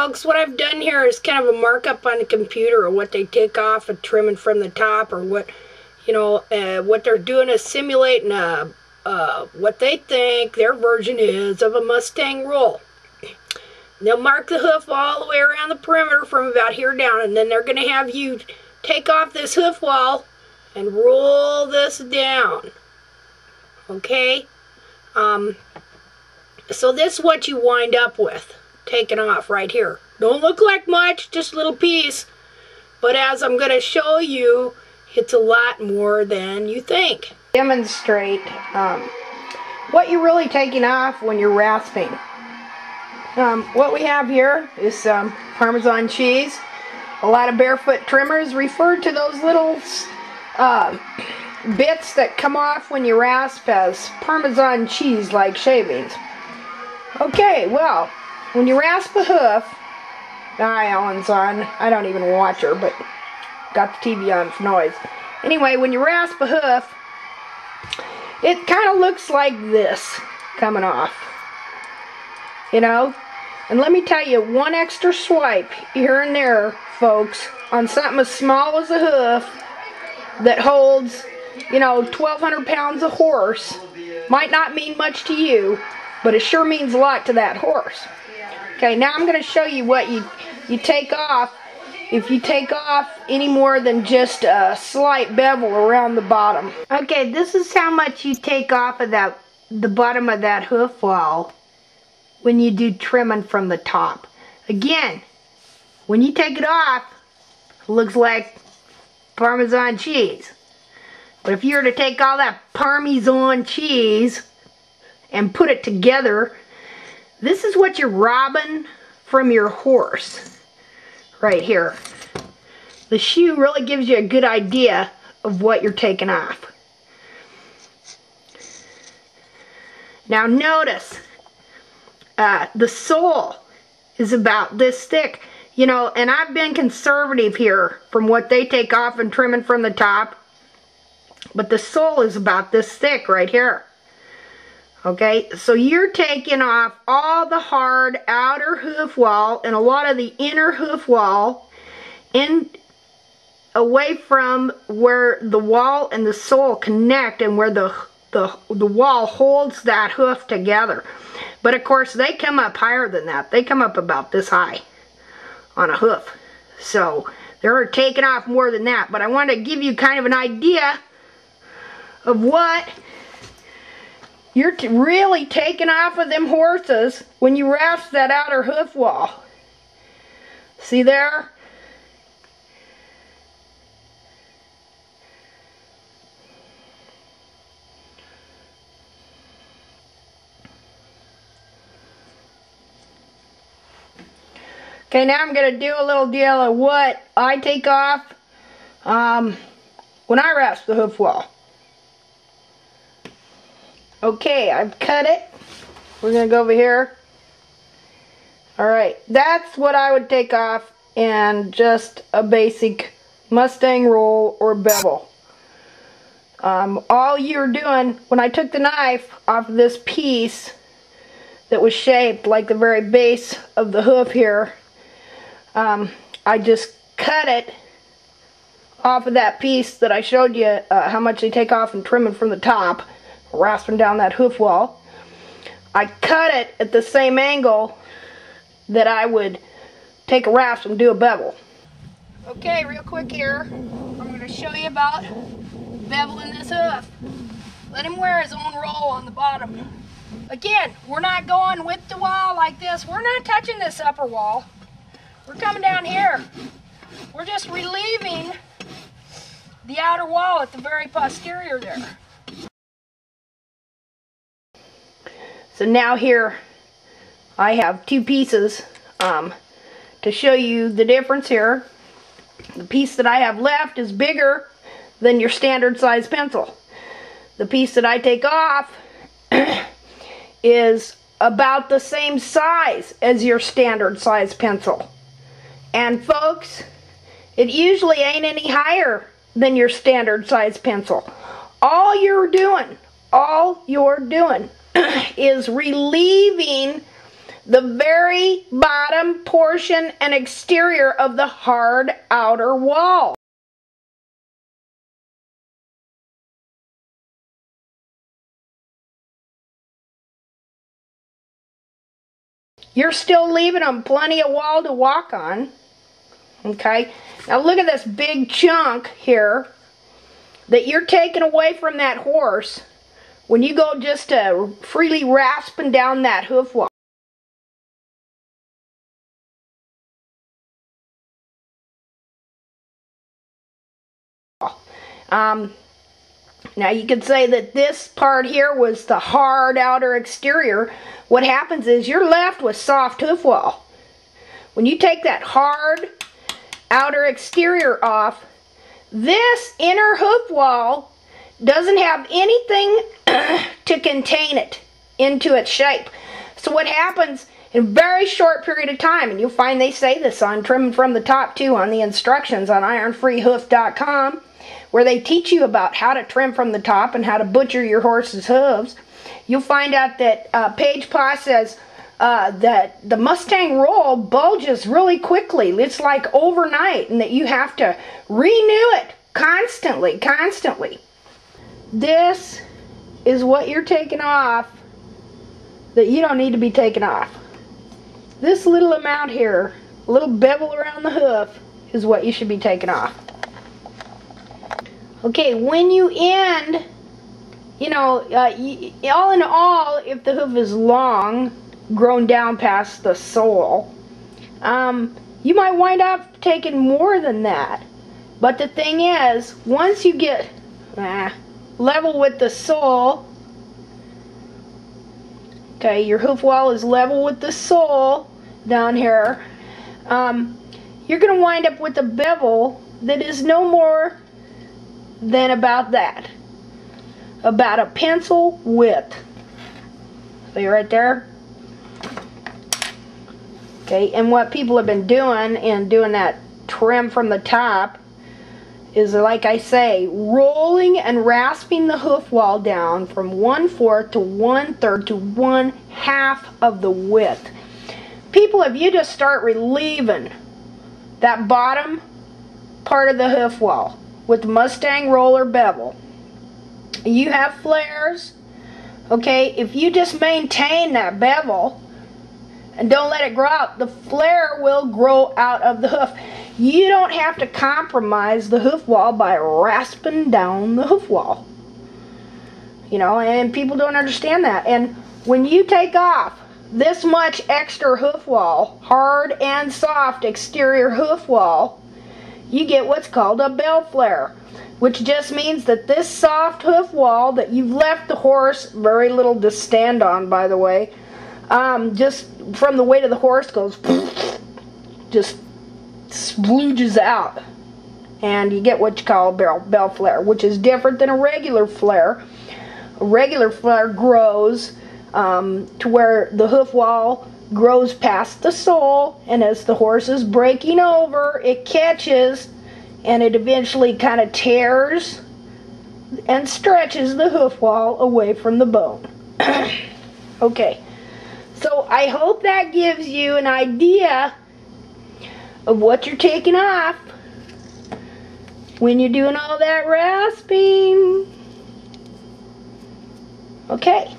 folks, what I've done here is kind of a markup on the computer of what they take off and trimming from the top, or what, you know, what they're doing is simulating what they think their version is of a Mustang roll. They'll mark the hoof all the way around the perimeter from about here down, and then they're going to have you take off this hoof wall and roll this down. Okay? So this is what you wind up with, taken off right here. Don't look like much, just a little piece, but as I'm going to show you, it's a lot more than you think. Demonstrate what you're really taking off when you're rasping. What we have here is some Parmesan cheese. A lot of barefoot trimmers refer to those little bits that come off when you rasp as Parmesan cheese like shavings. Okay, well, when you rasp a hoof, Ellen's on. I don't even watch her, but got the TV on for noise. Anyway, when you rasp a hoof, it kind of looks like this coming off. You know? And let me tell you, one extra swipe here and there, folks, on something as small as a hoof that holds, you know, 1,200 pounds of horse might not mean much to you, but it sure means a lot to that horse. Okay, now I'm going to show you what you take off if you take off any more than just a slight bevel around the bottom. Okay, this is how much you take off of the bottom of that hoof wall when you do trimming from the top. Again, when you take it off, it looks like Parmesan cheese. But if you were to take all that Parmesan cheese and put it together, this is what you're robbing from your horse right here. The shoe really gives you a good idea of what you're taking off. Now notice, the sole is about this thick, you know, and I've been conservative here from what they take off and trimming from the top, but the sole is about this thick right here. Okay, so you're taking off all the hard outer hoof wall and a lot of the inner hoof wall in away from where the wall and the sole connect and where the wall holds that hoof together. But of course they come up higher than that. They come up about this high on a hoof. So they're taking off more than that. But I want to give you kind of an idea of what you're really taking off of them horses when you rasp that outer hoof wall. See there? Okay, now I'm going to do a little deal of what I take off when I rasp the hoof wall. Okay, I've cut it. We're going to go over here. Alright, that's what I would take off in just a basic Mustang roll or bevel. All you're doing, when I took the knife off of this piece that was shaped like the very base of the hoof here, I just cut it off of that piece that I showed you how much they take off and trimming from the top, rasping down that hoof wall. I cut it at the same angle that I would take a rasp and do a bevel. Okay, real quick here, I'm going to show you about beveling this hoof. Let him wear his own roll on the bottom. Again, we're not going with the wall like this. We're not touching this upper wall. We're coming down here. We're just relieving the outer wall at the very posterior there. So now here I have two pieces to show you the difference here. The piece that I have left is bigger than your standard size pencil. The piece that I take off is about the same size as your standard size pencil. And folks, it usually ain't any higher than your standard size pencil. All you're doing is relieving the very bottom portion and exterior of the hard outer wall. You're still leaving them plenty of wall to walk on. Okay, now look at this big chunk here that you're taking away from that horse when you go just freely rasping down that hoof wall. Now you could say that this part here was the hard outer exterior. What happens is you're left with soft hoof wall. When you take that hard outer exterior off, this inner hoof wall doesn't have anything to contain it into its shape. So what happens in a very short period of time, and you'll find they say this on Trimming from the Top too on the instructions on ironfreehoof.com, where they teach you about how to trim from the top and how to butcher your horse's hooves. You'll find out that Page Pa says that the Mustang roll bulges really quickly. It's like overnight, and that you have to renew it constantly. This is what you're taking off that you don't need to be taking off. This little amount here, a little bevel around the hoof, is what you should be taking off. Okay, when you end, you know, all in all, if the hoof is long, grown down past the sole, you might wind up taking more than that. But the thing is, once you get level with the sole, okay, your hoof wall is level with the sole down here, you're going to wind up with a bevel that is no more than about that. About a pencil width. See right there? Okay, and what people have been doing in doing that trim from the top is, like I say, rolling and rasping the hoof wall down from 1/4 to 1/3 to 1/2 of the width. People, if you just start relieving that bottom part of the hoof wall with the Mustang roller bevel, you have flares, okay, if you just maintain that bevel and don't let it grow out, the flare will grow out of the hoof. You don't have to compromise the hoof wall by rasping down the hoof wall. You know, and people don't understand that. And when you take off this much extra hoof wall, hard and soft exterior hoof wall, you get what's called a bell flare, which just means that this soft hoof wall that you've left the horse very little to stand on, by the way, just from the weight of the horse goes just splooges out, and you get what you call a bell flare, which is different than a regular flare. A regular flare grows to where the hoof wall grows past the sole, and as the horse is breaking over, it catches, and it eventually kind of tears and stretches the hoof wall away from the bone. Okay, so I hope that gives you an idea of what you're taking off when you're doing all that rasping. Okay.